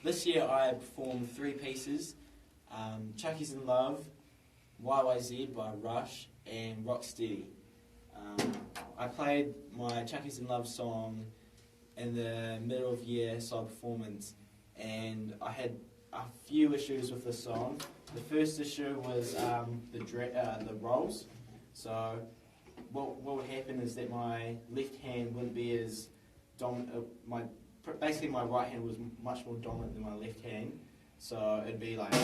This year I performed 3 pieces, Chucky's in Love, YYZ by Rush, and Rocksteady. I played my Chucky's in Love song in the middle of year solo performance, and I had a few issues with the song. The first issue was the rolls. So what would happen is that my left hand wouldn't be as dominant. Basically my right hand was much more dominant than my left hand. So it'd be like, it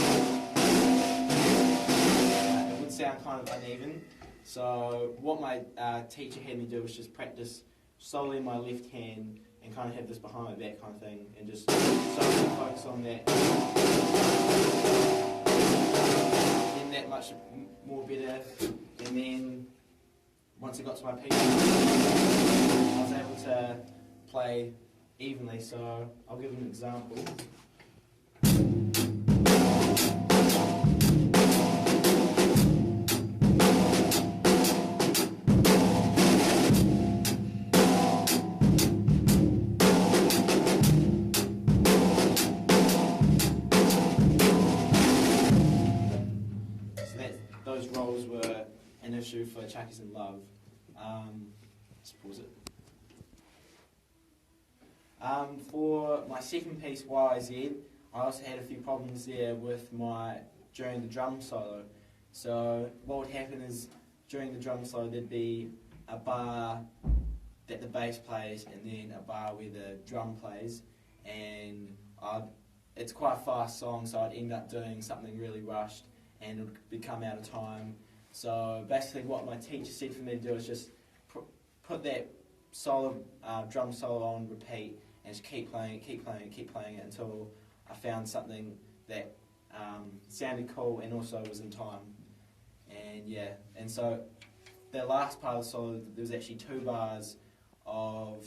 would sound kind of uneven. So what my teacher had me do was just practice solely my left hand and kind of have this behind my back kind of thing, and just solely focus on that. Then that much more better. And then once I got to my piece, I was able to play evenly. So I'll give an example. Those roles were an issue for Chucky's in Love. Let's pause it. For my second piece, YYZ, I also had a few problems there with during the drum solo. So what would happen is during the drum solo there'd be a bar that the bass plays and then a bar where the drum plays, and it's quite a fast song, so I'd end up doing something really rushed and it would become out of time. So basically what my teacher said for me to do is just put that drum solo on repeat and just keep playing it until I found something that sounded cool and also was in time. And yeah, and so the last part of the solo, there was actually 2 bars of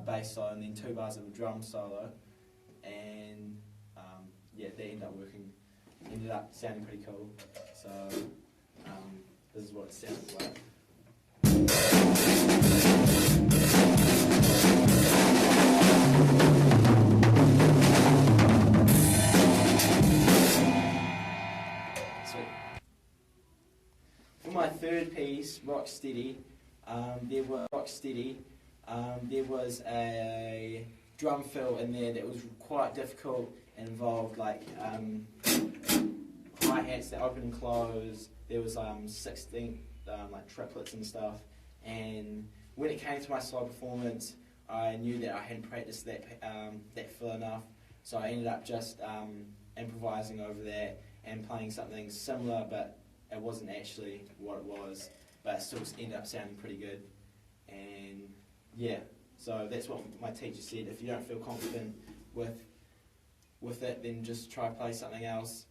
bass solo and then 2 bars of a drum solo, and yeah, they ended up sounding pretty cool. So this is what it sounds like. Sweet. For my third piece, Rocksteady, there was a drum fill in there that was quite difficult and involved like hi-hats that open and close. There was 16 like triplets and stuff, and when it came to my solo performance, I knew that I hadn't practiced that fill enough, so I ended up just improvising over that and playing something similar, but it wasn't actually what it was, but it still ended up sounding pretty good. And yeah, so that's what my teacher said. If you don't feel confident with it, then just try to play something else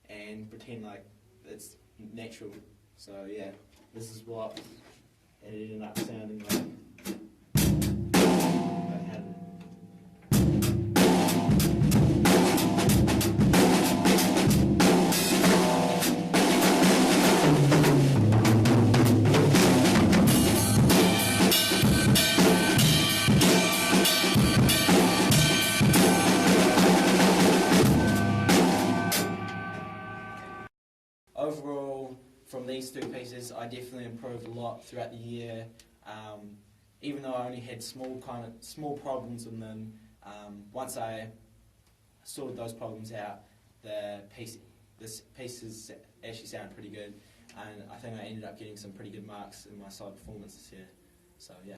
and pretend like it's natural. So yeah, this is what it ended up sounding like. Overall, from these 2 pieces, I definitely improved a lot throughout the year. Even though I only had small problems in them, once I sorted those problems out, this pieces actually sounded pretty good, and I think I ended up getting some pretty good marks in my solo performance this year. So yeah.